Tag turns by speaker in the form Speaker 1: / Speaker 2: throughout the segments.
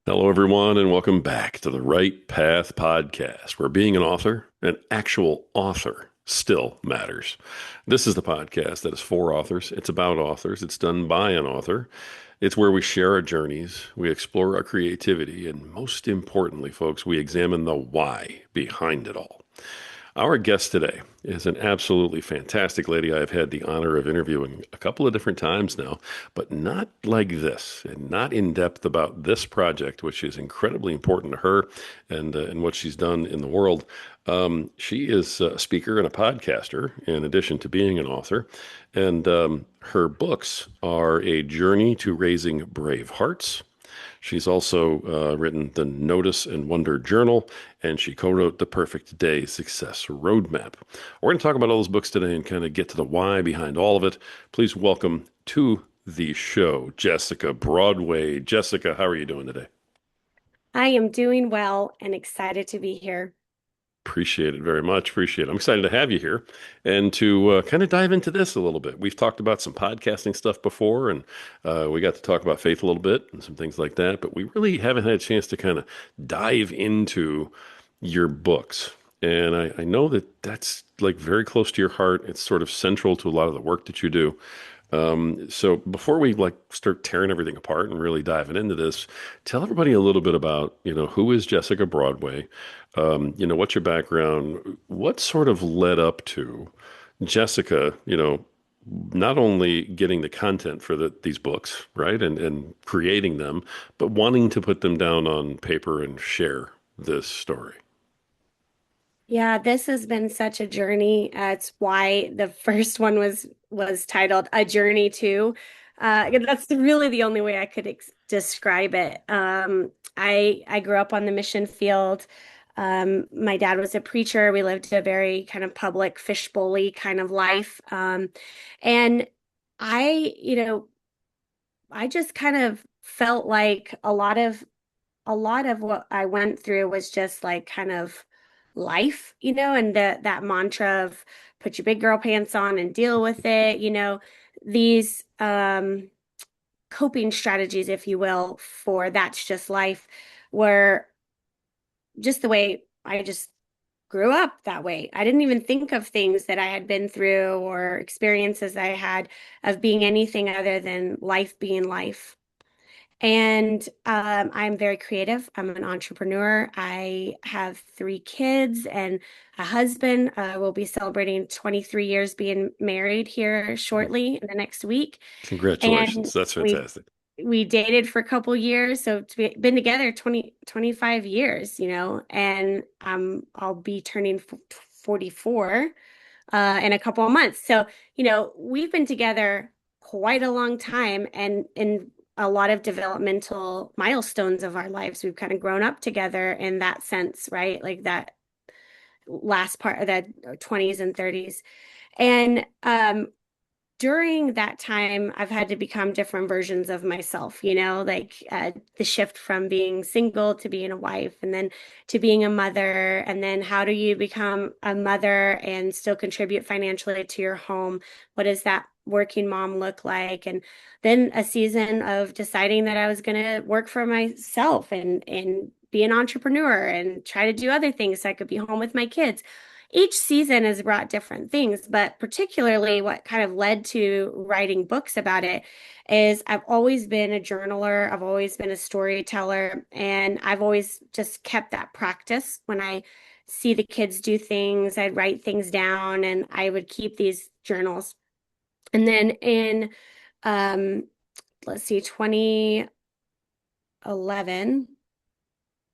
Speaker 1: Hello, everyone, and welcome back to the Right Path Podcast, where being an author, an actual author, still matters. This is the podcast that is for authors. It's about authors. It's done by an author. It's where we share our journeys, we explore our creativity, and most importantly, folks, we examine the why behind it all. Our guest today is an absolutely fantastic lady I have had the honor of interviewing a couple of different times now, but not like this and not in depth about this project, which is incredibly important to her and what she's done in the world. She is a speaker and a podcaster in addition to being an author. And her books are A Journey to Raising Brave Hearts. She's also written the Notice and Wonder Journal, and she co-wrote the Perfect Day Success Roadmap. We're going to talk about all those books today and kind of get to the why behind all of it. Please welcome to the show, Jessica Broadway. Jessica, how are you doing today?
Speaker 2: I am doing well and excited to be here.
Speaker 1: Appreciate it very much. Appreciate it. I'm excited to have you here and to kind of dive into this a little bit. We've talked about some podcasting stuff before, and we got to talk about faith a little bit and some things like that, but we really haven't had a chance to kind of dive into your books. And I know that that's like very close to your heart. It's sort of central to a lot of the work that you do. So before we like start tearing everything apart and really diving into this, tell everybody a little bit about, who is Jessica Broadway? What's your background? What sort of led up to Jessica, not only getting the content for these books, right? And creating them, but wanting to put them down on paper and share this story.
Speaker 2: Yeah, this has been such a journey. It's why the first one was titled A Journey To. That's really the only way I could ex describe it. I grew up on the mission field. My dad was a preacher. We lived a very kind of public fishbowl-y kind of life. And I, I just kind of felt like a lot of what I went through was just like kind of life, and that mantra of put your big girl pants on and deal with it, these coping strategies, if you will, for that's just life, were just the way I just grew up that way. I didn't even think of things that I had been through or experiences I had of being anything other than life being life. And I'm very creative. I'm an entrepreneur. I have three kids and a husband. We'll be celebrating 23 years being married here shortly in the next week. And
Speaker 1: Congratulations. That's
Speaker 2: we
Speaker 1: fantastic.
Speaker 2: we dated for a couple years, so been together 25 years, and I'll be turning 44 in a couple of months. So, we've been together quite a long time and in a lot of developmental milestones of our lives. We've kind of grown up together in that sense, right? Like that last part of the 20s and 30s. And during that time, I've had to become different versions of myself, like the shift from being single to being a wife and then to being a mother. And then how do you become a mother and still contribute financially to your home? What does that working mom look like? And then a season of deciding that I was going to work for myself and be an entrepreneur and try to do other things so I could be home with my kids. Each season has brought different things, but particularly what kind of led to writing books about it is I've always been a journaler, I've always been a storyteller, and I've always just kept that practice. When I see the kids do things, I'd write things down and I would keep these journals. And then in let's see, 2011,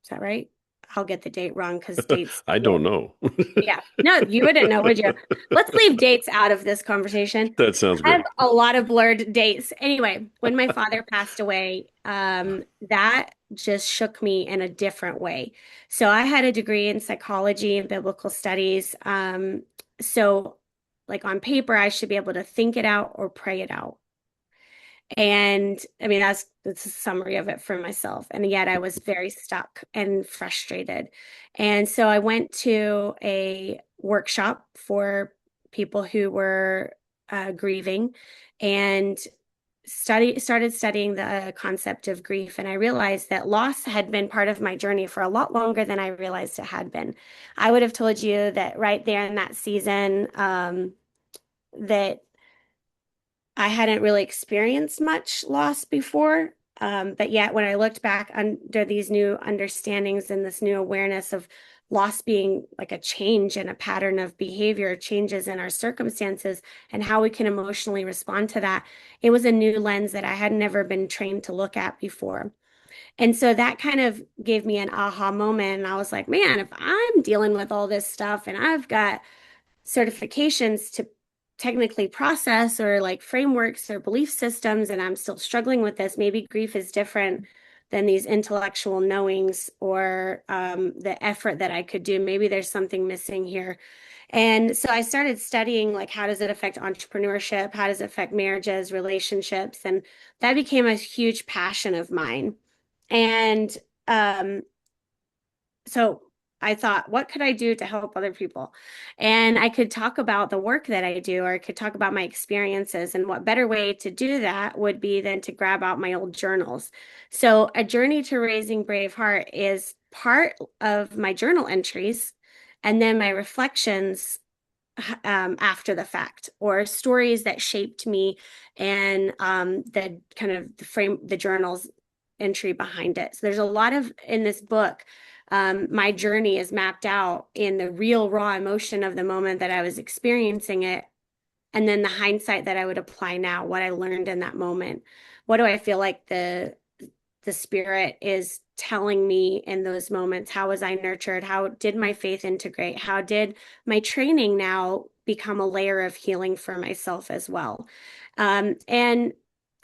Speaker 2: is that right? I'll get the date wrong because dates.
Speaker 1: I don't know.
Speaker 2: Yeah. No, you wouldn't know, would you? Let's leave dates out of this conversation.
Speaker 1: That sounds
Speaker 2: I have
Speaker 1: great.
Speaker 2: a lot of blurred dates. Anyway, when my father passed away, that just shook me in a different way. So I had a degree in psychology and biblical studies. So like on paper, I should be able to think it out or pray it out. And I mean, that's a summary of it for myself. And yet I was very stuck and frustrated. And so I went to a workshop for people who were grieving. And started studying the concept of grief, and I realized that loss had been part of my journey for a lot longer than I realized it had been. I would have told you that right there in that season, that I hadn't really experienced much loss before. But yet, when I looked back under these new understandings and this new awareness of loss being like a change in a pattern of behavior, changes in our circumstances, and how we can emotionally respond to that, it was a new lens that I had never been trained to look at before. And so that kind of gave me an aha moment. And I was like, man, if I'm dealing with all this stuff and I've got certifications to technically process or like frameworks or belief systems, and I'm still struggling with this. Maybe grief is different than these intellectual knowings or the effort that I could do. Maybe there's something missing here. And so I started studying like how does it affect entrepreneurship? How does it affect marriages, relationships? And that became a huge passion of mine. And um, so I thought, what could I do to help other people? And I could talk about the work that I do, or I could talk about my experiences. And what better way to do that would be than to grab out my old journals. So, A Journey to Raising Brave Heart is part of my journal entries, and then my reflections after the fact, or stories that shaped me, and the kind of the journal's entry behind it. So there's a lot of in this book. My journey is mapped out in the real raw emotion of the moment that I was experiencing it, and then the hindsight that I would apply now, what I learned in that moment. What do I feel like the spirit is telling me in those moments? How was I nurtured? How did my faith integrate? How did my training now become a layer of healing for myself as well? And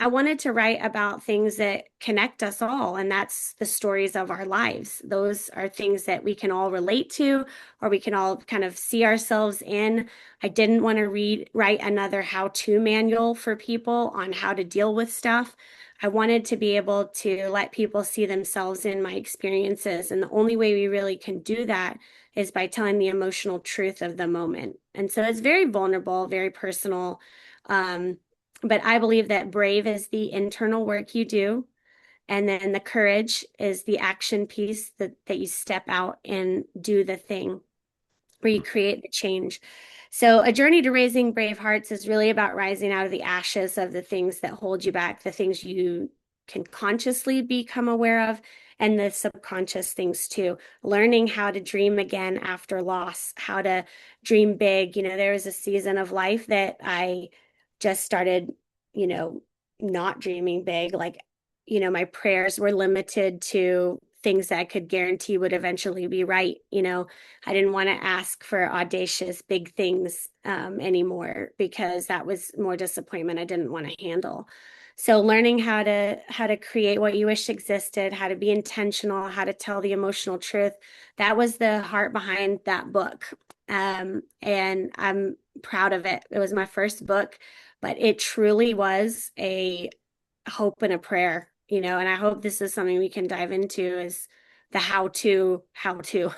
Speaker 2: I wanted to write about things that connect us all, and that's the stories of our lives. Those are things that we can all relate to, or we can all kind of see ourselves in. I didn't want to write another how-to manual for people on how to deal with stuff. I wanted to be able to let people see themselves in my experiences. And the only way we really can do that is by telling the emotional truth of the moment. And so it's very vulnerable, very personal. But I believe that brave is the internal work you do. And then the courage is the action piece that you step out and do the thing where you create the change. So, A Journey to Raising Brave Hearts is really about rising out of the ashes of the things that hold you back, the things you can consciously become aware of, and the subconscious things too. Learning how to dream again after loss, how to dream big. There was a season of life that I just started, you know, not dreaming big. Like, my prayers were limited to things that I could guarantee would eventually be right. I didn't want to ask for audacious big things anymore, because that was more disappointment I didn't want to handle. So learning how to create what you wish existed, how to be intentional, how to tell the emotional truth, that was the heart behind that book. And I'm proud of it. It was my first book, but it truly was a hope and a prayer, and I hope this is something we can dive into, is the how to, how to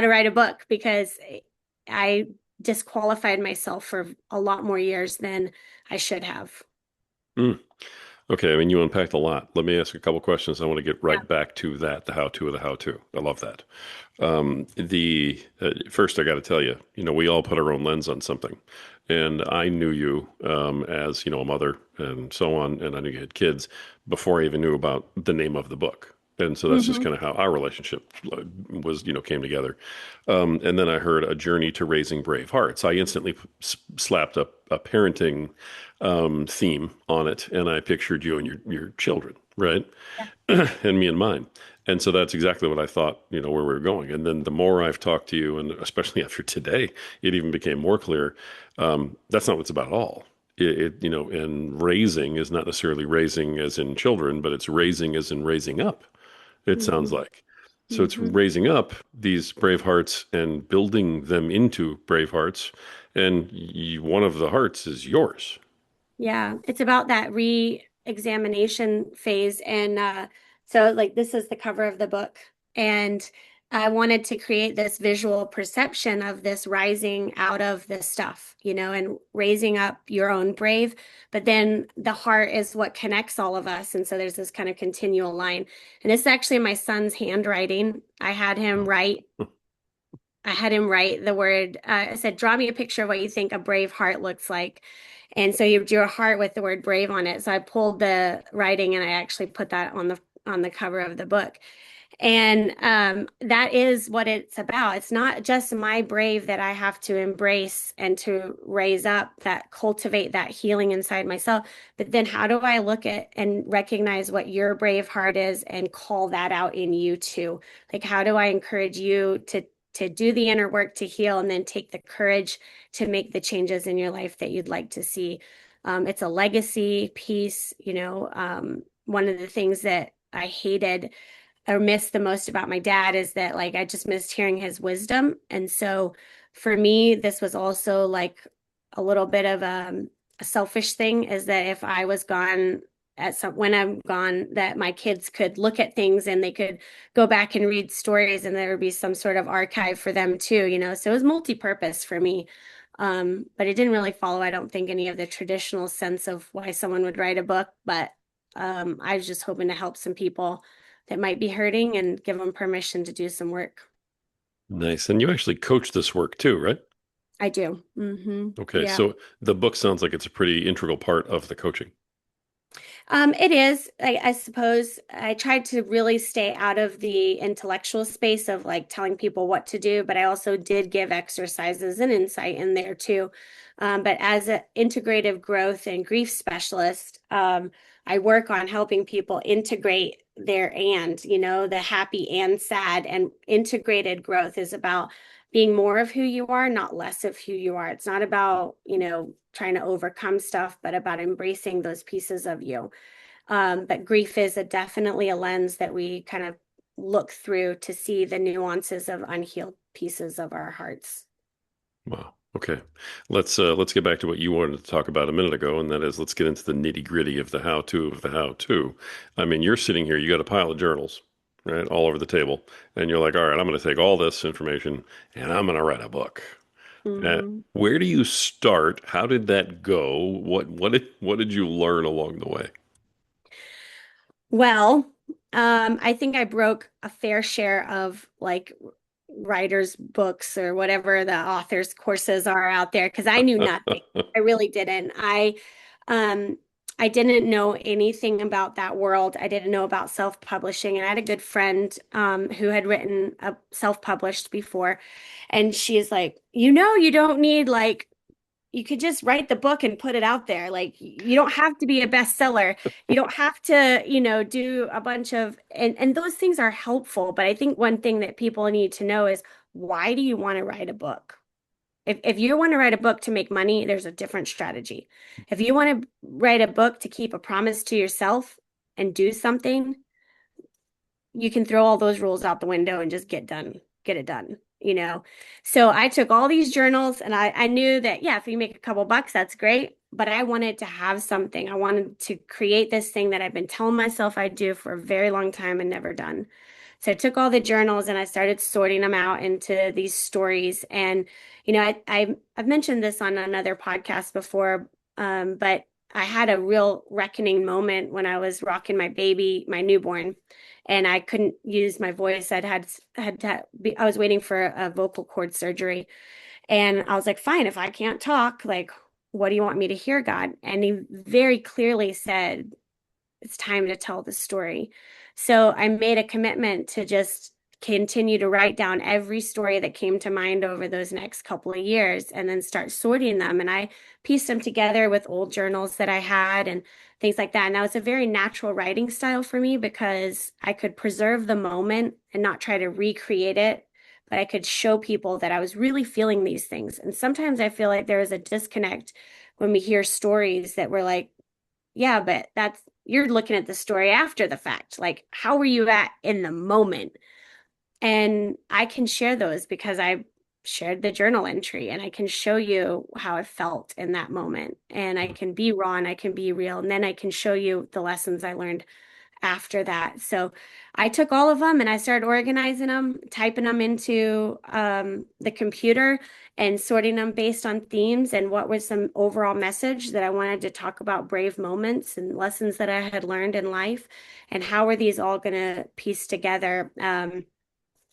Speaker 2: write a book, because I disqualified myself for a lot more years than I should have.
Speaker 1: Mm. Okay, I mean, you unpacked a lot. Let me ask a couple questions. I want to get
Speaker 2: Yeah.
Speaker 1: right back to that, the how-to of the how-to. I love that. The First, I got to tell you, we all put our own lens on something, and I knew you as a mother and so on, and I knew you had kids before I even knew about the name of the book. And so that's just
Speaker 2: Hmm.
Speaker 1: kind of how our relationship was, came together. And then I heard A Journey to Raising Brave Hearts. I instantly slapped a parenting theme on it, and I pictured you and your children, right?
Speaker 2: Yeah.
Speaker 1: And me and mine. And so that's exactly what I thought, where we were going. And then the more I've talked to you, and especially after today, it even became more clear. That's not what it's about at all. And raising is not necessarily raising as in children, but it's raising as in raising up, it sounds
Speaker 2: Hmm.
Speaker 1: like. So it's
Speaker 2: Hmm.
Speaker 1: raising up these brave hearts and building them into brave hearts. And one of the hearts is yours.
Speaker 2: Yeah, it's about that re-examination phase. And so like this is the cover of the book. And I wanted to create this visual perception of this rising out of this stuff, and raising up your own brave. But then the heart is what connects all of us. And so there's this kind of continual line. And this is actually my son's handwriting. I had him write the word, I said, draw me a picture of what you think a brave heart looks like. And so you drew a heart with the word brave on it. So I pulled the writing and I actually put that on the cover of the book. And that is what it's about. It's not just my brave that I have to embrace and to raise up, that cultivate that healing inside myself. But then how do I look at and recognize what your brave heart is and call that out in you too? Like, how do I encourage you to do the inner work to heal and then take the courage to make the changes in your life that you'd like to see? It's a legacy piece, one of the things that I hated or missed the most about my dad is that like I just missed hearing his wisdom. And so for me, this was also like a little bit of a selfish thing, is that if I was gone when I'm gone, that my kids could look at things and they could go back and read stories and there would be some sort of archive for them too, So it was multi-purpose for me. But it didn't really follow, I don't think, any of the traditional sense of why someone would write a book. But I was just hoping to help some people that might be hurting and give them permission to do some work.
Speaker 1: Nice. And you actually coach this work too, right?
Speaker 2: I do.
Speaker 1: Okay.
Speaker 2: Yeah.
Speaker 1: So the book sounds like it's a pretty integral part of the coaching.
Speaker 2: It is. I suppose I tried to really stay out of the intellectual space of like telling people what to do, but I also did give exercises and insight in there too. But as an integrative growth and grief specialist, I work on helping people integrate the happy and sad. And integrated growth is about being more of who you are, not less of who you are. It's not about, trying to overcome stuff, but about embracing those pieces of you. But grief is definitely a lens that we kind of look through to see the nuances of unhealed pieces of our hearts.
Speaker 1: Wow. Okay. Let's get back to what you wanted to talk about a minute ago, and that is let's get into the nitty-gritty of the how-to of the how-to. I mean, you're sitting here, you got a pile of journals, right, all over the table, and you're like, all right, I'm going to take all this information and I'm going to write a book.
Speaker 2: Mhm.
Speaker 1: Where do you start? How did that go? What did you learn along the way?
Speaker 2: Well, I think I broke a fair share of like writers' books or whatever the authors' courses are out there because I knew nothing. I really didn't. Um I didn't know anything about that world. I didn't know about self-publishing. And I had a good friend who had written a self-published before. And she's like, you don't need like you could just write the book and put it out there. Like you don't have to be a bestseller. You don't have to, do a bunch of and those things are helpful. But I think one thing that people need to know is, why do you want to write a book? If you want to write a book to make money, there's a different strategy. If you want to write a book to keep a promise to yourself and do something, you can throw all those rules out the window and just get it done. So I took all these journals and I knew that, yeah, if you make a couple bucks, that's great. But I wanted to have something. I wanted to create this thing that I've been telling myself I'd do for a very long time and never done. So I took all the journals and I started sorting them out into these stories. And, I've mentioned this on another podcast before, but I had a real reckoning moment when I was rocking my baby, my newborn, and I couldn't use my voice. I was waiting for a vocal cord surgery. And I was like, fine, if I can't talk, like, what do you want me to hear, God? And he very clearly said, it's time to tell the story. So I made a commitment to just continue to write down every story that came to mind over those next couple of years and then start sorting them. And I pieced them together with old journals that I had and things like that. And that was a very natural writing style for me because I could preserve the moment and not try to recreate it, but I could show people that I was really feeling these things. And sometimes I feel like there is a disconnect when we hear stories that we're like, yeah, but you're looking at the story after the fact. Like, how were you at in the moment? And I can share those because I shared the journal entry and I can show you how I felt in that moment. And I can be raw and I can be real. And then I can show you the lessons I learned after that. So I took all of them and I started organizing them, typing them into the computer and sorting them based on themes and what was some overall message that I wanted to talk about brave moments and lessons that I had learned in life and how are these all going to piece together. And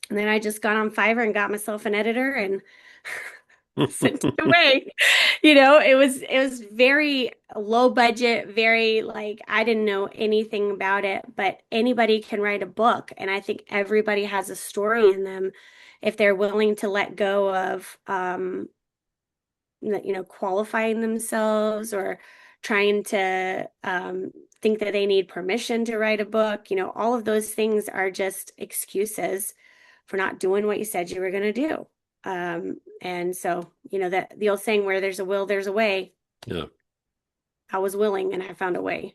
Speaker 2: then I just got on Fiverr and got myself an editor and sent it away. It was very low budget, very like I didn't know anything about it, but anybody can write a book, and I think everybody has a story in them if they're willing to let go of qualifying themselves or trying to think that they need permission to write a book. All of those things are just excuses for not doing what you said you were going to do. And so, that the old saying, where there's a will, there's a way.
Speaker 1: Yeah.
Speaker 2: I was willing and I found a way.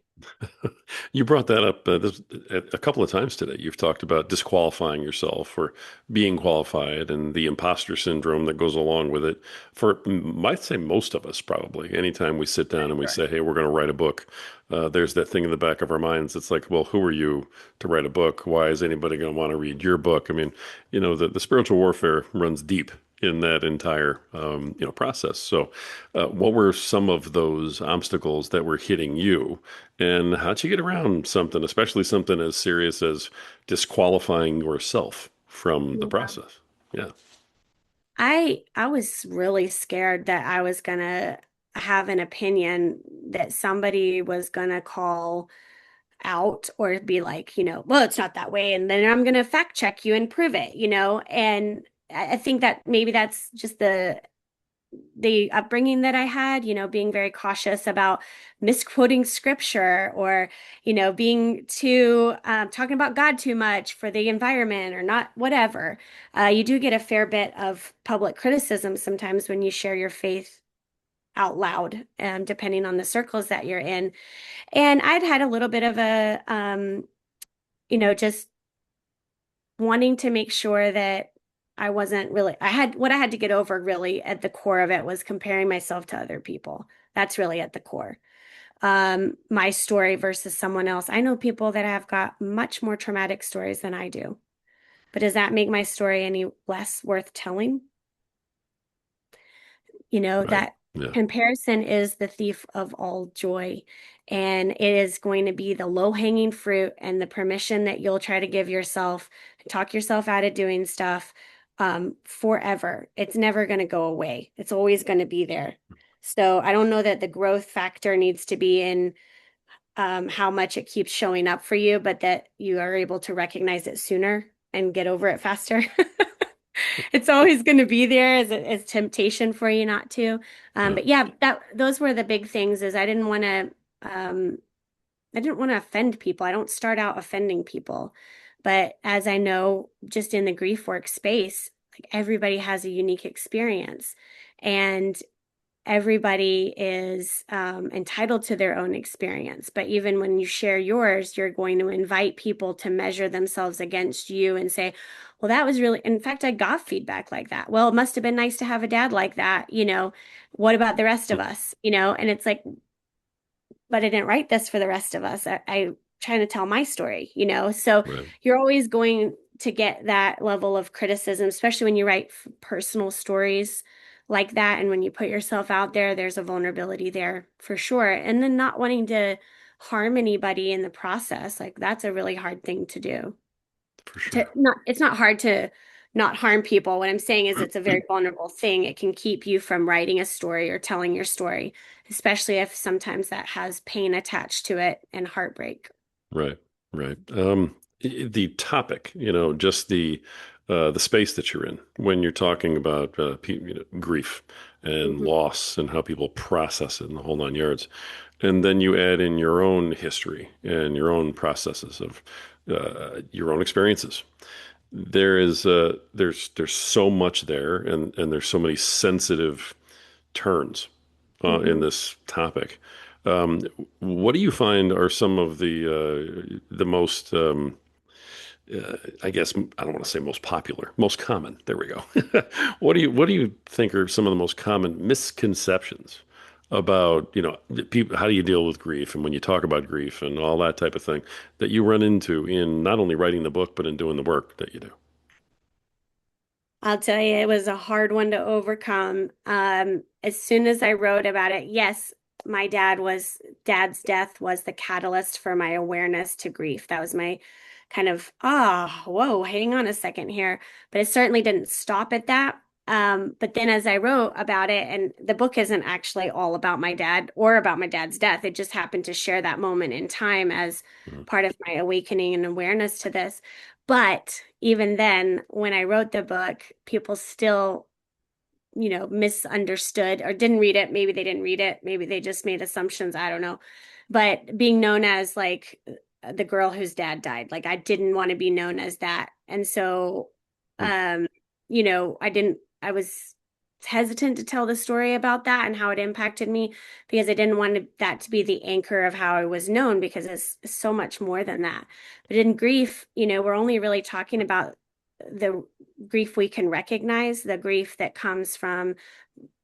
Speaker 1: You brought that up a couple of times today. You've talked about disqualifying yourself or being qualified and the imposter syndrome that goes along with it. For, I'd say most of us, probably, anytime we sit down and we
Speaker 2: Sure.
Speaker 1: say, hey, we're going to write a book, there's that thing in the back of our minds. It's like, well, who are you to write a book? Why is anybody going to want to read your book? I mean, the spiritual warfare runs deep in that entire process. So, what were some of those obstacles that were hitting you, and how'd you get around something, especially something as serious as disqualifying yourself from the
Speaker 2: Yeah.
Speaker 1: process? Yeah,
Speaker 2: I was really scared that I was gonna have an opinion that somebody was gonna call out or be like, well, it's not that way. And then I'm going to fact check you and prove it, and I think that maybe that's just the upbringing that I had, being very cautious about misquoting scripture or, being too talking about God too much for the environment or not, whatever. You do get a fair bit of public criticism sometimes when you share your faith out loud, depending on the circles that you're in. And I'd had a little bit of a, just wanting to make sure that I wasn't really, what I had to get over really at the core of it was comparing myself to other people. That's really at the core. My story versus someone else. I know people that have got much more traumatic stories than I do, but does that make my story any less worth telling?
Speaker 1: right.
Speaker 2: That
Speaker 1: Yeah,
Speaker 2: comparison is the thief of all joy. And it is going to be the low-hanging fruit and the permission that you'll try to give yourself, talk yourself out of doing stuff forever. It's never going to go away. It's always going to be there. So I don't know that the growth factor needs to be in how much it keeps showing up for you, but that you are able to recognize it sooner and get over it faster. It's always going to be there as temptation for you not to.
Speaker 1: yeah,
Speaker 2: But yeah, those were the big things is I didn't want to offend people. I don't start out offending people. But as I know, just in the grief work space, like everybody has a unique experience. And everybody is entitled to their own experience. But even when you share yours, you're going to invite people to measure themselves against you and say, well, that was really, in fact, I got feedback like that. Well, it must have been nice to have a dad like that. What about the rest of us? And it's like, but I didn't write this for the rest of us. I trying to tell my story, So
Speaker 1: right.
Speaker 2: you're always going to get that level of criticism, especially when you write personal stories like that. And when you put yourself out there, there's a vulnerability there for sure. And then not wanting to harm anybody in the process, like that's a really hard thing to do.
Speaker 1: For sure.
Speaker 2: It's not hard to not harm people. What I'm saying is it's a very vulnerable thing. It can keep you from writing a story or telling your story, especially if sometimes that has pain attached to it and heartbreak.
Speaker 1: Right, right. The topic, just the space that you're in when you're talking about grief and
Speaker 2: Mhm.
Speaker 1: loss and how people process it and the whole nine yards, and then you add in your own history and your own processes of your own experiences. There's so much there, and there's so many sensitive turns in
Speaker 2: Mhm.
Speaker 1: this topic. Um, what do you find are some of the most I guess I don't want to say most popular, most common. There we go. What do you think are some of the most common misconceptions about, people, how do you deal with grief? And when you talk about grief and all that type of thing that you run into in not only writing the book, but in doing the work that you do.
Speaker 2: I'll tell you, it was a hard one to overcome. As soon as I wrote about it, yes, dad's death was the catalyst for my awareness to grief. That was my kind of, whoa, hang on a second here. But it certainly didn't stop at that. But then as I wrote about it, and the book isn't actually all about my dad or about my dad's death, it just happened to share that moment in time as
Speaker 1: Mhm.
Speaker 2: part of my awakening and awareness to this. But even then, when I wrote the book, people still, misunderstood or didn't read it. Maybe they didn't read it. Maybe they just made assumptions. I don't know. But being known as like the girl whose dad died, like I didn't want to be known as that. And so, um, I was hesitant to tell the story about that and how it impacted me because I didn't want that to be the anchor of how I was known because it's so much more than that. But in grief, we're only really talking about the grief we can recognize, the grief that comes from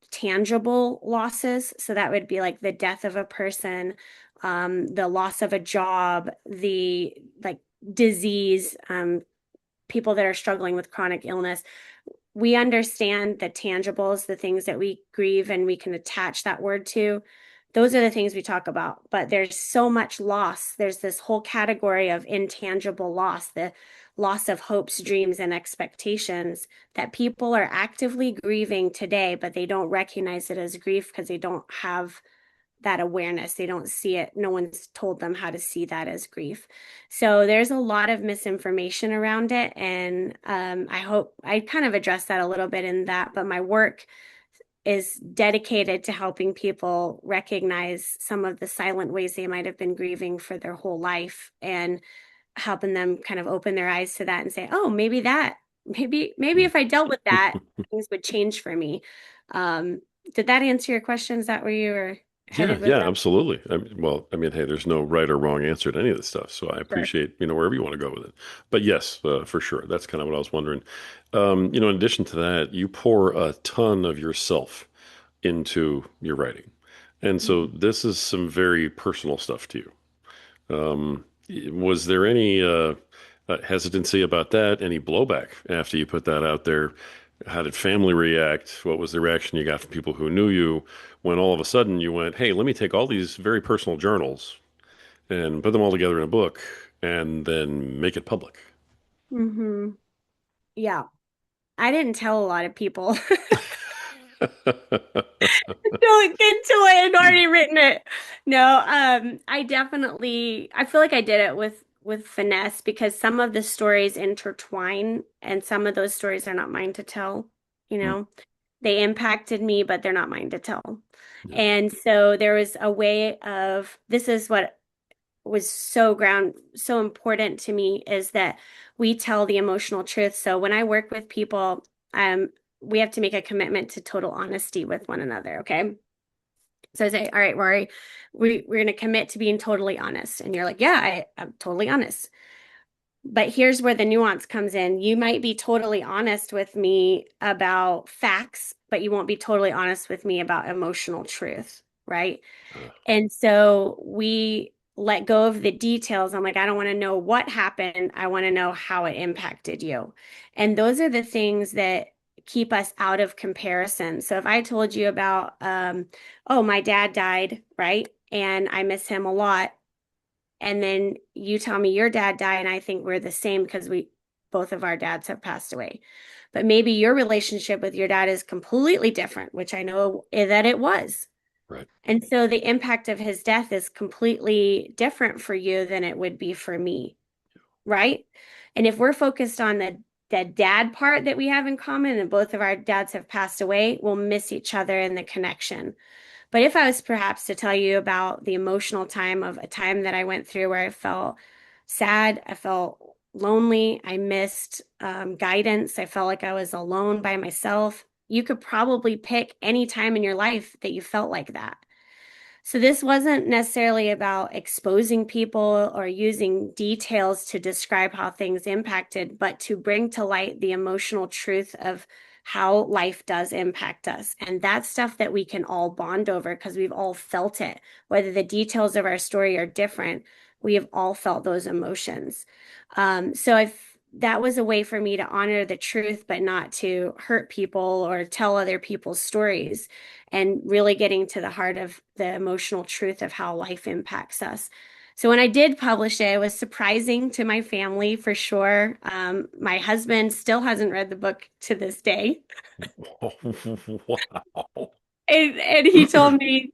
Speaker 2: tangible losses. So that would be like the death of a person, the loss of a job, the like disease, people that are struggling with chronic illness. We understand the tangibles, the things that we grieve and we can attach that word to. Those are the things we talk about. But there's so much loss. There's this whole category of intangible loss, the loss of hopes, dreams, and expectations that people are actively grieving today, but they don't recognize it as grief because they don't have that awareness. They don't see it. No one's told them how to see that as grief. So there's a lot of misinformation around it. And I hope I kind of addressed that a little bit in that, but my work is dedicated to helping people recognize some of the silent ways they might have been grieving for their whole life and helping them kind of open their eyes to that and say, oh, maybe if I dealt with that, things would change for me. Um, did that answer your question? Is that where you were
Speaker 1: Yeah,
Speaker 2: headed with
Speaker 1: yeah,
Speaker 2: that?
Speaker 1: absolutely. Hey, there's no right or wrong answer to any of this stuff. So I
Speaker 2: Sure.
Speaker 1: appreciate, wherever you want to go with it. But yes, for sure. That's kind of what I was wondering. In addition to that, you pour a ton of yourself into your writing. And so
Speaker 2: Mhm.
Speaker 1: this is some very personal stuff to you. Um, was there any hesitancy about that? Any blowback after you put that out there? How did family react? What was the reaction you got from people who knew you when all of a sudden you went, "Hey, let me take all these very personal journals and put them all together in a book and then make it public?"
Speaker 2: Mhm. Yeah. I didn't tell a lot of people until I had already written it. No, I feel like I did it with finesse because some of the stories intertwine and some of those stories are not mine to tell, you
Speaker 1: Hmm.
Speaker 2: know. They impacted me, but they're not mine to tell.
Speaker 1: Yeah.
Speaker 2: And so there was a way of this is what was so important to me is that we tell the emotional truth. So when I work with people, um, we have to make a commitment to total honesty with one another. Okay. So I say, all right, Rory, we're going to commit to being totally honest. And you're like, yeah, I'm totally honest. But here's where the nuance comes in. You might be totally honest with me about facts, but you won't be totally honest with me about emotional truth, right?
Speaker 1: Uh,
Speaker 2: And so we let go of the details. I'm like, I don't want to know what happened. I want to know how it impacted you. And those are the things that keep us out of comparison. So if I told you about, oh, my dad died, right? And I miss him a lot. And then you tell me your dad died, and I think we're the same because both of our dads have passed away. But maybe your relationship with your dad is completely different, which I know that it was.
Speaker 1: right.
Speaker 2: And so the impact of his death is completely different for you than it would be for me, right? And if we're focused on the dad part that we have in common and both of our dads have passed away, we'll miss each other in the connection. But if I was perhaps to tell you about the emotional time of a time that I went through where I felt sad, I felt lonely, I missed guidance, I felt like I was alone by myself, you could probably pick any time in your life that you felt like that. So this wasn't necessarily about exposing people or using details to describe how things impacted, but to bring to light the emotional truth of how life does impact us. And that's stuff that we can all bond over because we've all felt it. Whether the details of our story are different, we have all felt those emotions. So that was a way for me to honor the truth, but not to hurt people or tell other people's stories, and really getting to the heart of the emotional truth of how life impacts us. So when I did publish it, it was surprising to my family for sure. My husband still hasn't read the book to this day.
Speaker 1: Wow.
Speaker 2: And he told me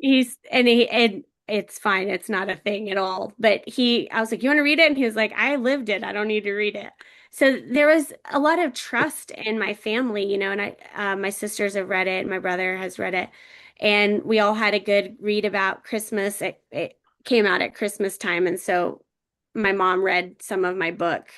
Speaker 2: and it's fine. It's not a thing at all. But I was like, you want to read it? And he was like, I lived it. I don't need to read it. So there was a lot of trust in my family, and my sisters have read it, my brother has read it, and we all had a good read about Christmas. It came out at Christmas time, and so my mom read some of my book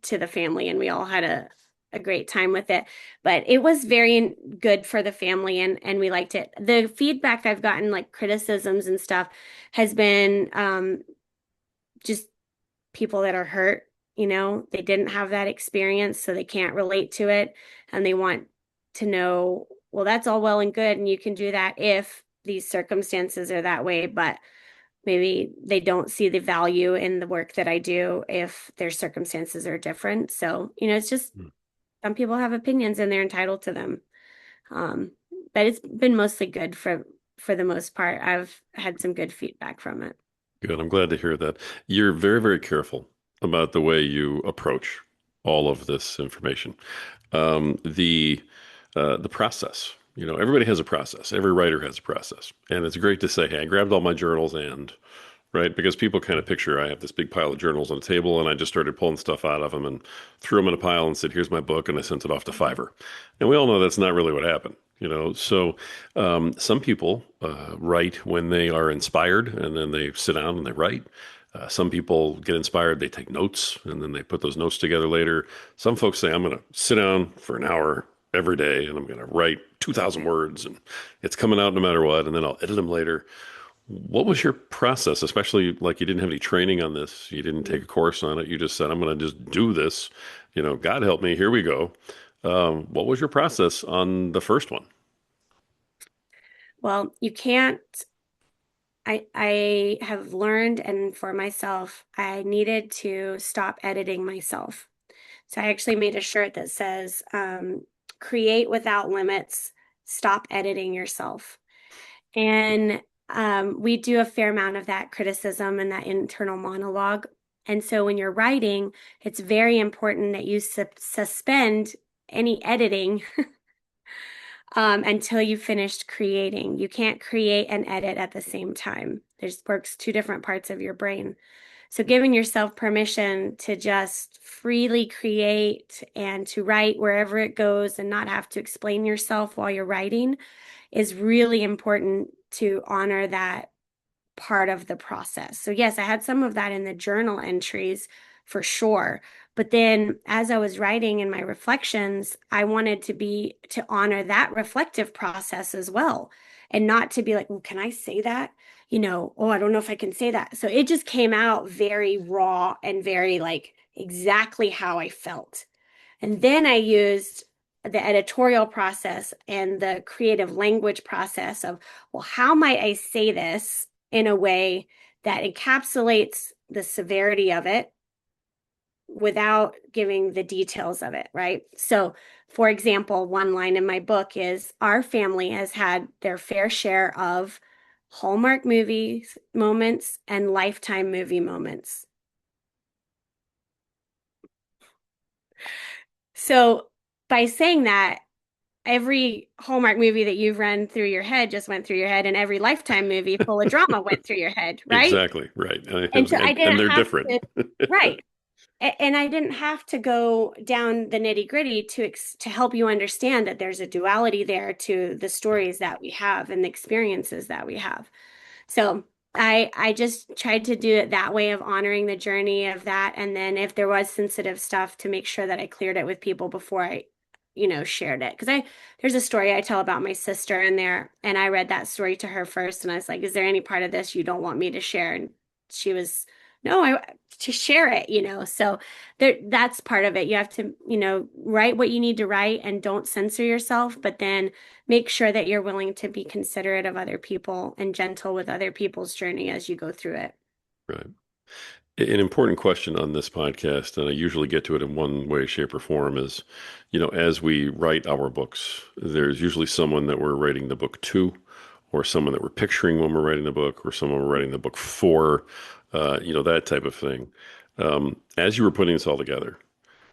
Speaker 2: to the family, and we all had a great time with it. But it was very good for the family, and we liked it. The feedback I've gotten, like criticisms and stuff, has been just people that are hurt. They didn't have that experience, so they can't relate to it, and they want to know, well, that's all well and good, and you can do that if these circumstances are that way, but maybe they don't see the value in the work that I do if their circumstances are different. So, it's just some people have opinions and they're entitled to them. Um, but it's been mostly good for the most part. I've had some good feedback from it.
Speaker 1: Good. I'm glad to hear that. You're very, very careful about the way you approach all of this information. The process. Everybody has a process. Every writer has a process, and it's great to say, "Hey, I grabbed all my journals and." Right? Because people kind of picture I have this big pile of journals on the table and I just started pulling stuff out of them and threw them in a pile and said, "Here's my book," and I sent it off to Fiverr. And we all know that's not really what happened. So some people write when they are inspired and then they sit down and they write. Some people get inspired, they take notes, and then they put those notes together later. Some folks say, "I'm going to sit down for an hour every day and I'm going to write 2,000 words and it's coming out no matter what, and then I'll edit them later." What was your process, especially like you didn't have any training on this, you didn't take a course on it, you just said, "I'm going to just do this, God help me, here we go." What was your process on the first one?
Speaker 2: Well, you can't, I have learned, and for myself, I needed to stop editing myself. So I actually made a shirt that says, create without limits, stop editing yourself. And we do a fair amount of that criticism and that internal monologue. And so when you're writing, it's very important that you suspend any editing until you finished creating. You can't create and edit at the same time. There's works two different parts of your brain. So giving yourself permission to just freely create and to write wherever it goes and not have to explain yourself while you're writing is really important to honor that part of the process. So yes, I had some of that in the journal entries for sure. But then as I was writing in my reflections, I wanted to honor that reflective process as well. And not to be like, well, can I say that? Oh, I don't know if I can say that. So it just came out very raw and very like exactly how I felt. And then I used the editorial process and the creative language process of, well, how might I say this in a way that encapsulates the severity of it without giving the details of it, right? So, for example, one line in my book is, our family has had their fair share of Hallmark movies moments and Lifetime movie moments. So, by saying that, every Hallmark movie that you've run through your head just went through your head, and every Lifetime movie full of drama went through your head, right?
Speaker 1: Exactly, right.
Speaker 2: And so I
Speaker 1: And
Speaker 2: didn't
Speaker 1: they're
Speaker 2: have
Speaker 1: different.
Speaker 2: to, right. And I didn't have to go down the nitty-gritty to help you understand that there's a duality there to the stories that we have and the experiences that we have. So I just tried to do it that way of honoring the journey of that. And then if there was sensitive stuff, to make sure that I cleared it with people before I, shared it. Because there's a story I tell about my sister in there, and I read that story to her first, and I was like, is there any part of this you don't want me to share? And she was no, I to share it, So that's part of it. You have to, write what you need to write and don't censor yourself, but then make sure that you're willing to be considerate of other people and gentle with other people's journey as you go through it.
Speaker 1: Right. An important question on this podcast, and I usually get to it in one way, shape, or form, is, as we write our books, there's usually someone that we're writing the book to, or someone that we're picturing when we're writing the book, or someone we're writing the book for, that type of thing. As you were putting this all together,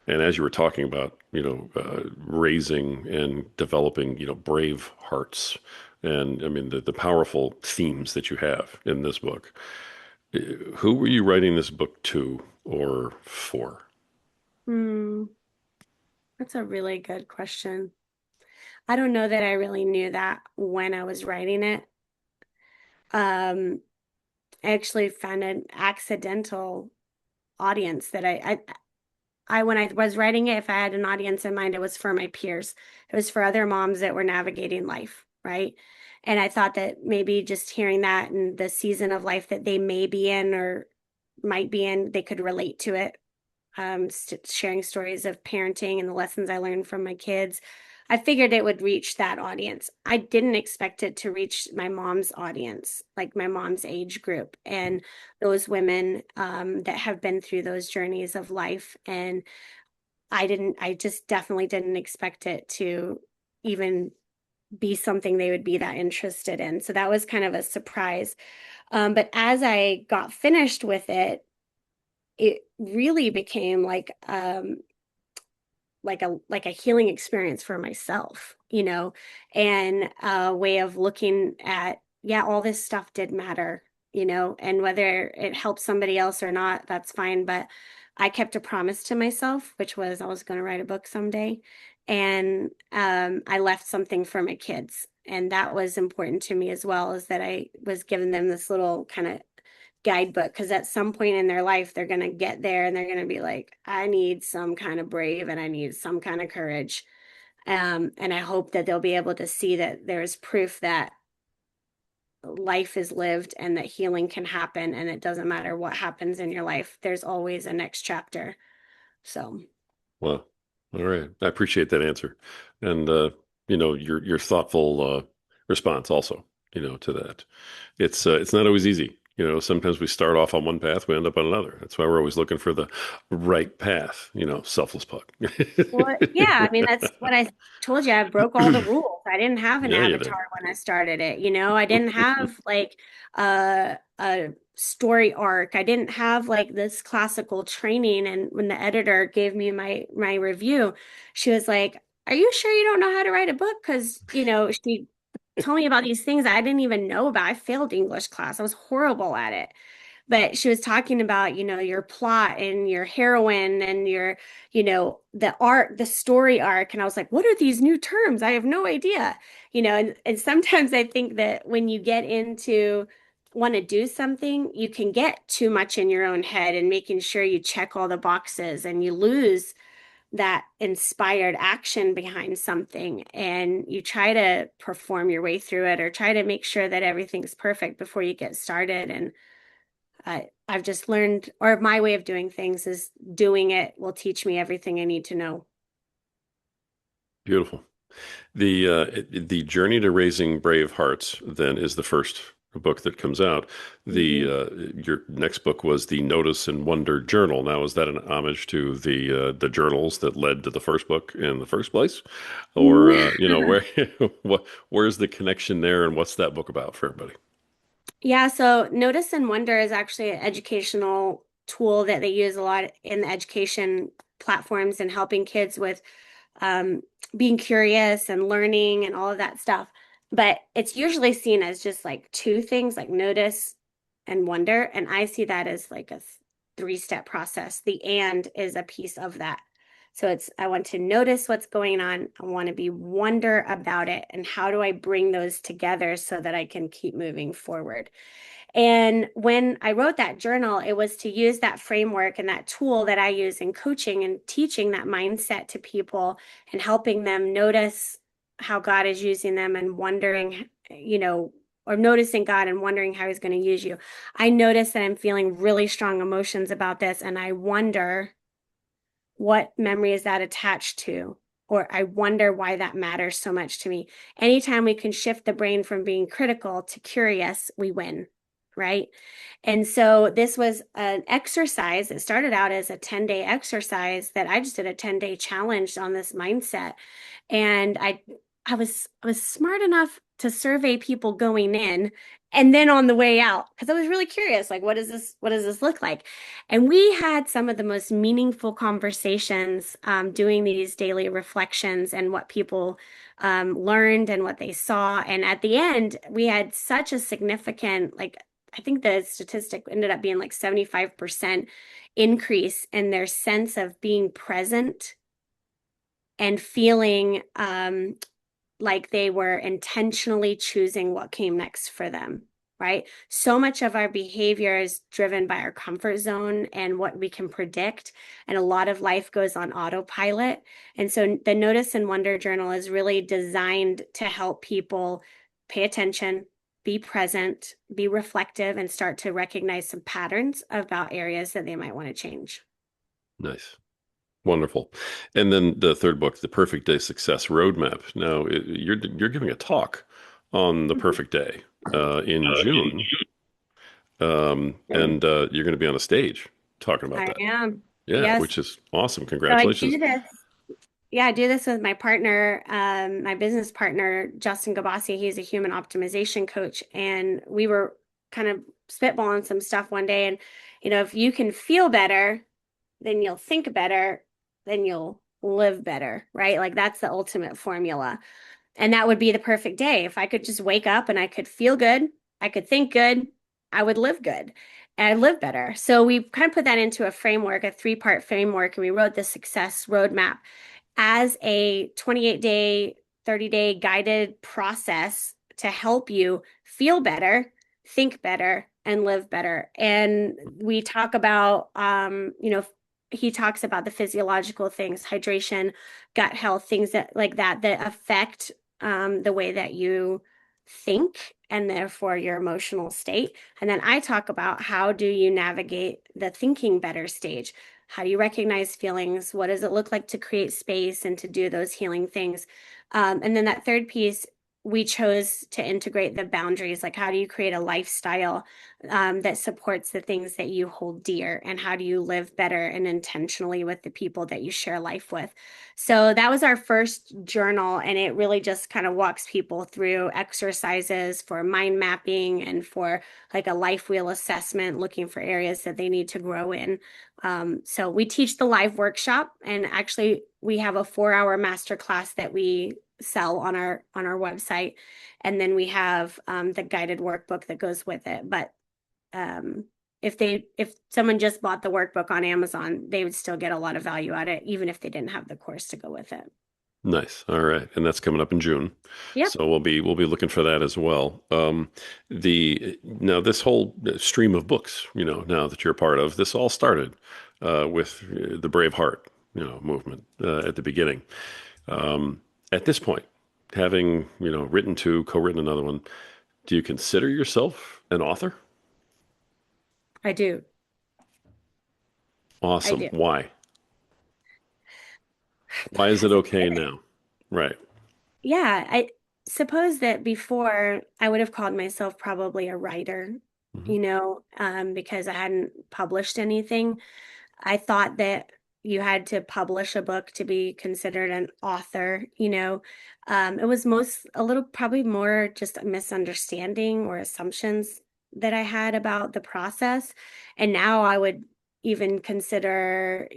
Speaker 1: and as you were talking about, raising and developing, brave hearts, and I mean, the powerful themes that you have in this book. Who were you writing this book to or for?
Speaker 2: Hmm, that's a really good question. I don't know that I really knew that when I was writing it. Um, I actually found an accidental audience that when I was writing it, if I had an audience in mind, it was for my peers. It was for other moms that were navigating life, right? And I thought that maybe just hearing that and the season of life that they may be in or might be in, they could relate to it. Sharing stories of parenting and the lessons I learned from my kids. I figured it would reach that audience. I didn't expect it to reach my mom's audience, like my mom's age group, and those women that have been through those journeys of life. And I just definitely didn't expect it to even be something they would be that interested in. So that was kind of a surprise. But as I got finished with it, it really became like a healing experience for myself, and a way of looking at, yeah, all this stuff did matter, and whether it helps somebody else or not, that's fine. But I kept a promise to myself, which was I was going to write a book someday. And I left something for my kids. And that was important to me as well, is that I was giving them this little kind of guidebook, because at some point in their life they're going to get there and they're going to be like, I need some kind of brave and I need some kind of courage, and I hope that they'll be able to see that there's proof that life is lived and that healing can happen, and it doesn't matter what happens in your life, there's always a next chapter. So
Speaker 1: Well, all right. I appreciate that answer. And your thoughtful response also, to that. It's not always easy. Sometimes we start off on one path, we end up on another. That's why we're always looking for the right path, selfless plug.
Speaker 2: well, yeah, I mean, that's what I told you. I broke all the rules. I didn't have an
Speaker 1: Yeah, you did.
Speaker 2: avatar when I started it. I didn't have like a story arc. I didn't have like this classical training. And when the editor gave me my review, she was like, "Are you sure you don't know how to write a book?" Because, she told me about these things I didn't even know about. I failed English class. I was horrible at it. But she was talking about, your plot and your heroine and your, the art, the story arc. And I was like, what are these new terms? I have no idea. And sometimes I think that when you get into want to do something, you can get too much in your own head and making sure you check all the boxes, and you lose that inspired action behind something, and you try to perform your way through it or try to make sure that everything's perfect before you get started. And I've just learned, or my way of doing things is doing it will teach me everything I need to know.
Speaker 1: Beautiful. The Journey to Raising Brave Hearts then is the first book that comes out. The
Speaker 2: Mhm.
Speaker 1: Your next book was the Notice and Wonder Journal. Now, is that an homage to the journals that led to the first book in the first place, or where where's the connection there, and what's that book about for everybody?
Speaker 2: Yeah, so Notice and Wonder is actually an educational tool that they use a lot in the education platforms and helping kids with um, being curious and learning and all of that stuff. But it's usually seen as just like two things, like notice and wonder. And I see that as like a three-step process. The and is a piece of that. So I want to notice what's going on. I want to be wonder about it. And how do I bring those together so that I can keep moving forward? And when I wrote that journal, it was to use that framework and that tool that I use in coaching and teaching that mindset to people and helping them notice how God is using them and wondering, or noticing God and wondering how he's going to use you. I notice that I'm feeling really strong emotions about this, and I wonder what memory is that attached to? Or I wonder why that matters so much to me. Anytime we can shift the brain from being critical to curious, we win, right? And so this was an exercise. It started out as a 10-day exercise that I just did a 10-day challenge on this mindset. And I was smart enough to survey people going in and then on the way out because I was really curious, like, what does this look like? And we had some of the most meaningful conversations doing these daily reflections and what people learned and what they saw. And at the end, we had such a significant, like, I think the statistic ended up being like 75% increase in their sense of being present and feeling like they were intentionally choosing what came next for them, right? So much of our behavior is driven by our comfort zone and what we can predict. And a lot of life goes on autopilot. And so the Notice and Wonder Journal is really designed to help people pay attention, be present, be reflective, and start to recognize some patterns about areas that they might want to change.
Speaker 1: Nice. Wonderful. And then the third book, The Perfect Day Success Roadmap. Now, you're giving a talk on the
Speaker 2: Mhm.
Speaker 1: perfect day in June, and you're going to be on a stage talking about
Speaker 2: I
Speaker 1: that.
Speaker 2: am.
Speaker 1: Yeah,
Speaker 2: Yes.
Speaker 1: which is awesome.
Speaker 2: So I
Speaker 1: Congratulations.
Speaker 2: do this. Yeah, I do this with my partner, my business partner, Justin Gabossi. He's a human optimization coach. And we were kind of spitballing some stuff one day. And, if you can feel better, then you'll think better, then you'll live better, right? Like that's the ultimate formula. And that would be the perfect day. If I could just wake up and I could feel good, I could think good, I would live good and I'd live better. So we kind of put that into a framework, a three-part framework, and we wrote the success roadmap as a 28-day, 30-day guided process to help you feel better, think better, and live better. And we talk about, he talks about the physiological things, hydration, gut health, things that like that affect the way that you think and therefore your emotional state. And then I talk about how do you navigate the thinking better stage? How do you recognize feelings? What does it look like to create space and to do those healing things? And then that third piece, we chose to integrate the boundaries. Like, how do you create a lifestyle that supports the things that you hold dear? And how do you live better and intentionally with the people that you share life with? So that was our first journal, and it really just kind of walks people through exercises for mind mapping and for like a life wheel assessment, looking for areas that they need to grow in. So we teach the live workshop, and actually we have a 4-hour master class that we sell on our website, and then we have the guided workbook that goes with it. But um, if someone just bought the workbook on Amazon, they would still get a lot of value out of it, even if they didn't have the course to go with it.
Speaker 1: Nice. All right. And that's coming up in June.
Speaker 2: Yep.
Speaker 1: So we'll be looking for that as well. The now this whole stream of books, now that you're a part of, this all started with the Brave Heart, movement at the beginning. At this point, having, written two, co-written another one, do you consider yourself an author?
Speaker 2: I do. I
Speaker 1: Awesome.
Speaker 2: do.
Speaker 1: Why? Why is it okay now? Right.
Speaker 2: Yeah, I suppose that before I would have called myself probably a writer,
Speaker 1: Hmm.
Speaker 2: because I hadn't published anything. I thought that you had to publish a book to be considered an author. It was a little probably more just a misunderstanding or assumptions that I had about the process. And now I would even consider,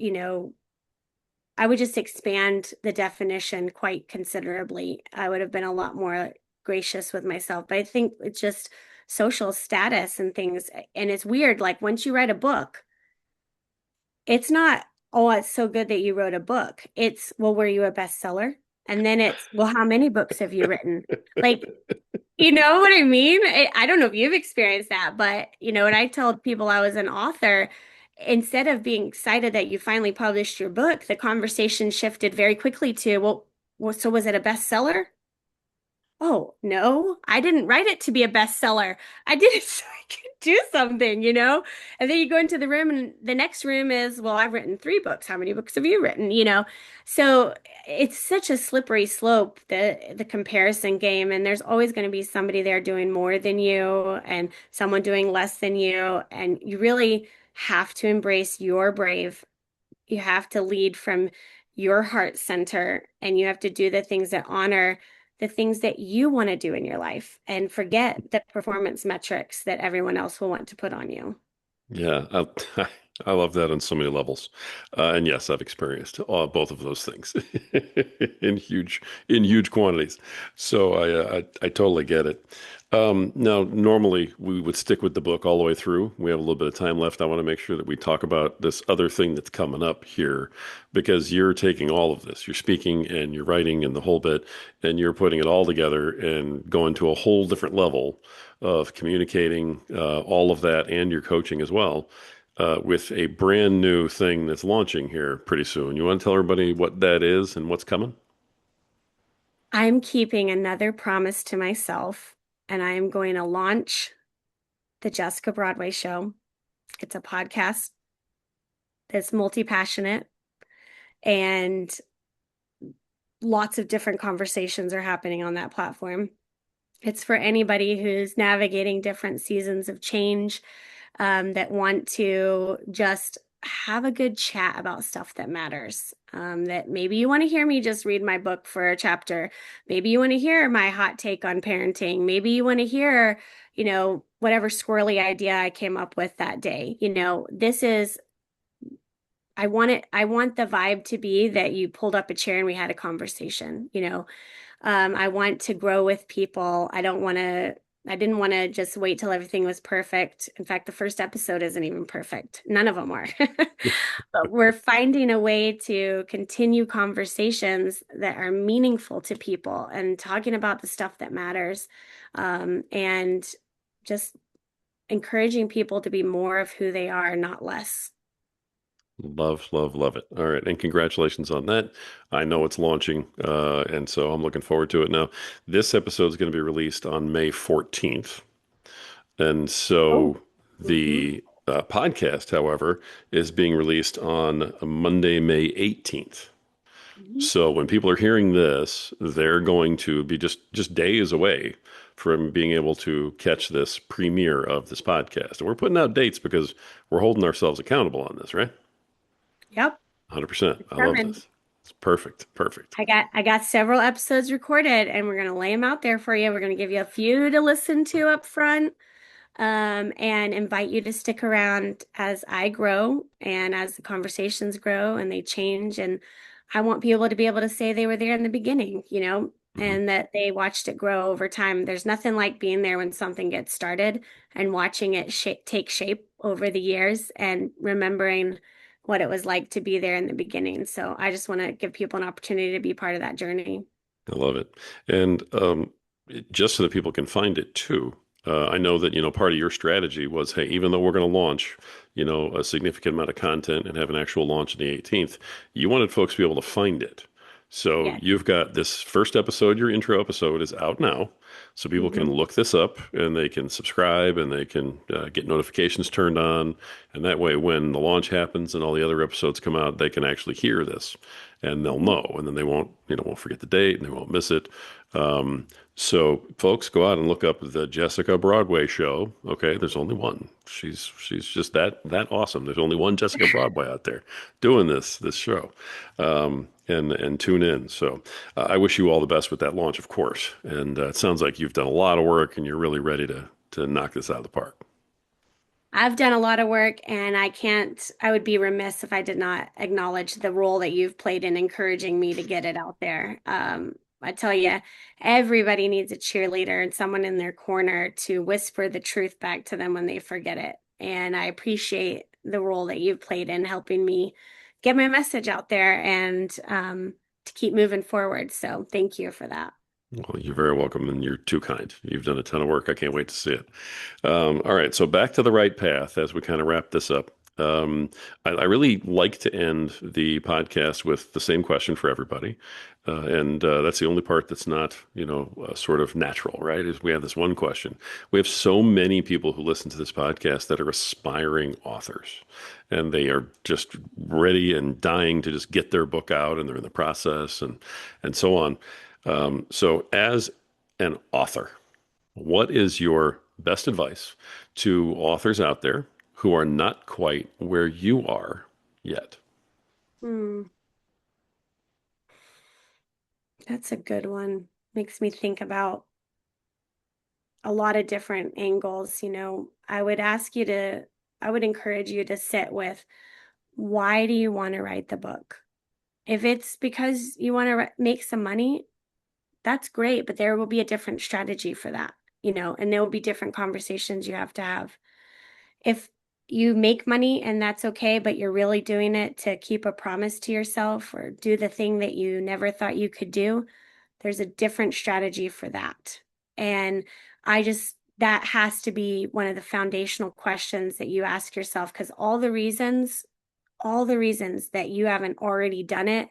Speaker 2: I would just expand the definition quite considerably. I would have been a lot more gracious with myself. But I think it's just social status and things. And it's weird. Like once you write a book, it's not, oh, it's so good that you wrote a book. It's, well, were you a bestseller? And then it's, well, how many books have you written? Like, you know what I mean? I don't know if you've experienced that, but when I told people I was an author, instead of being excited that you finally published your book, the conversation shifted very quickly to, well, so was it a bestseller? oh, no, I didn't write it to be a bestseller. I did it so I could do something, you know? And then you go into the room, and the next room is, well, I've written 3 books. How many books have you written? You know? So it's such a slippery slope, the comparison game. And there's always going to be somebody there doing more than you and someone doing less than you. And you really have to embrace your brave. You have to lead from your heart center, and you have to do the things that honor the things that you want to do in your life and forget the performance metrics that everyone else will want to put on you.
Speaker 1: Yeah, I love that on so many levels. And yes, I've experienced both of those things in huge quantities. So I totally get it. Now, normally we would stick with the book all the way through. We have a little bit of time left. I want to make sure that we talk about this other thing that's coming up here because you're taking all of this. You're speaking and you're writing and the whole bit, and you're putting it all together and going to a whole different level of communicating all of that and your coaching as well with a brand new thing that's launching here pretty soon. You want to tell everybody what that is and what's coming?
Speaker 2: I'm keeping another promise to myself, and I am going to launch the Jessica Broadway Show. It's a podcast that's multi-passionate, and lots of different conversations are happening on that platform. It's for anybody who's navigating different seasons of change, that want to just have a good chat about stuff that matters. That maybe you want to hear me just read my book for a chapter. Maybe you want to hear my hot take on parenting. Maybe you want to hear, whatever squirrely idea I came up with that day. I want the vibe to be that you pulled up a chair and we had a conversation. I want to grow with people. I didn't want to just wait till everything was perfect. In fact, the first episode isn't even perfect. None of them are. But we're finding a way to continue conversations that are meaningful to people and talking about the stuff that matters, and just encouraging people to be more of who they are, not less.
Speaker 1: Love, love, love it. All right. And congratulations on that. I know it's launching, and so I'm looking forward to it. Now, this episode is going to be released on May 14th. And
Speaker 2: Oh.
Speaker 1: so
Speaker 2: Mhm.
Speaker 1: the podcast, however, is being released on Monday, May 18th.
Speaker 2: Mhm.
Speaker 1: So when people are hearing this, they're going to be just days away from being able to catch this premiere of this podcast. And we're putting out dates because we're holding ourselves accountable on this, right?
Speaker 2: Yep.
Speaker 1: 100%.
Speaker 2: It's
Speaker 1: I love
Speaker 2: coming.
Speaker 1: this. It's perfect. Perfect.
Speaker 2: I got several episodes recorded, and we're gonna lay them out there for you. We're gonna give you a few to listen to up front, and invite you to stick around as I grow and as the conversations grow and they change. And I want people to be able to say they were there in the beginning,
Speaker 1: Mhm.
Speaker 2: and that they watched it grow over time. There's nothing like being there when something gets started and watching it take shape over the years and remembering what it was like to be there in the beginning. So I just want to give people an opportunity to be part of that journey.
Speaker 1: I love it. And just so that people can find it too. I know that, part of your strategy was, hey, even though we're going to launch, a significant amount of content and have an actual launch on the 18th, you wanted folks to be able to find it. So
Speaker 2: Yes.
Speaker 1: you've got this first episode, your intro episode is out now. So people can
Speaker 2: Hmm.
Speaker 1: look this up and they can subscribe and they can get notifications turned on. And that way, when the launch happens and all the other episodes come out, they can actually hear this and they'll
Speaker 2: Hmm.
Speaker 1: know. And then they won't forget the date and they won't miss it. Um, so folks, go out and look up the Jessica Broadway Show. Okay, there's only one. She's just that awesome. There's only one Jessica Broadway out there doing this show, and tune in. So I wish you all the best with that launch, of course. And it sounds like you've done a lot of work and you're really ready to knock this out of the park.
Speaker 2: I've done a lot of work, and I would be remiss if I did not acknowledge the role that you've played in encouraging me to get it out there. I tell you, everybody needs a cheerleader and someone in their corner to whisper the truth back to them when they forget it. And I appreciate the role that you've played in helping me get my message out there, and to keep moving forward. So thank you for that.
Speaker 1: Well, you're very welcome, and you're too kind. You've done a ton of work. I can't wait to see it. All right, so back to the right path as we kind of wrap this up. I really like to end the podcast with the same question for everybody. And that's the only part that's not, sort of natural, right? Is we have this one question. We have so many people who listen to this podcast that are aspiring authors, and they are just ready and dying to just get their book out, and they're in the process, and so on. So, as an author, what is your best advice to authors out there who are not quite where you are yet?
Speaker 2: Hmm, that's a good one. Makes me think about a lot of different angles. I would encourage you to sit with, why do you want to write the book? If it's because you want to make some money, that's great, but there will be a different strategy for that, and there will be different conversations you have to have. If you make money and that's okay, but you're really doing it to keep a promise to yourself or do the thing that you never thought you could do, there's a different strategy for that. And that has to be one of the foundational questions that you ask yourself, because all the reasons that you haven't already done it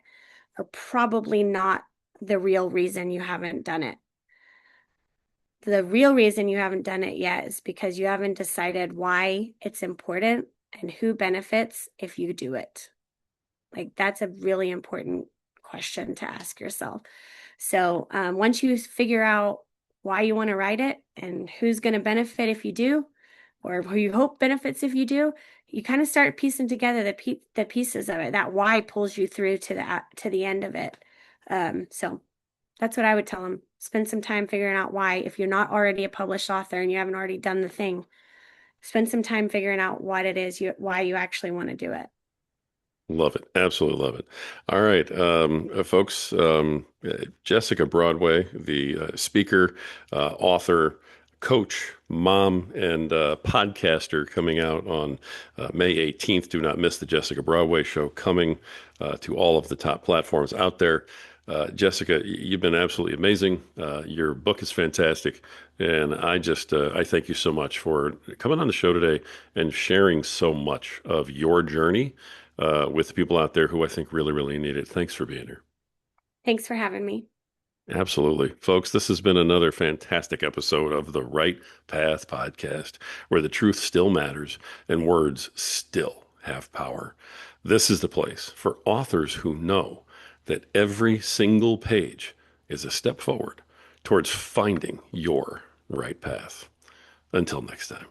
Speaker 2: are probably not the real reason you haven't done it. The real reason you haven't done it yet is because you haven't decided why it's important and who benefits if you do it. Like, that's a really important question to ask yourself. So once you figure out why you want to write it and who's going to benefit if you do, or who you hope benefits if you do, you kind of start piecing together the pieces of it. That why pulls you through to the end of it. So that's what I would tell them. Spend some time figuring out why. If you're not already a published author and you haven't already done the thing, spend some time figuring out what it is why you actually want to do it.
Speaker 1: Love it. Absolutely love it. All right, folks, Jessica Broadway, the speaker, author, coach, mom, and podcaster, coming out on May 18th. Do not miss the Jessica Broadway Show, coming to all of the top platforms out there. Jessica, you've been absolutely amazing. Your book is fantastic. And I thank you so much for coming on the show today and sharing so much of your journey with the people out there who I think really, really need it. Thanks for being here.
Speaker 2: Thanks for having me.
Speaker 1: Absolutely. Folks, this has been another fantastic episode of the Right Path Podcast, where the truth still matters and words still have power. This is the place for authors who know that every single page is a step forward towards finding your right path. Until next time.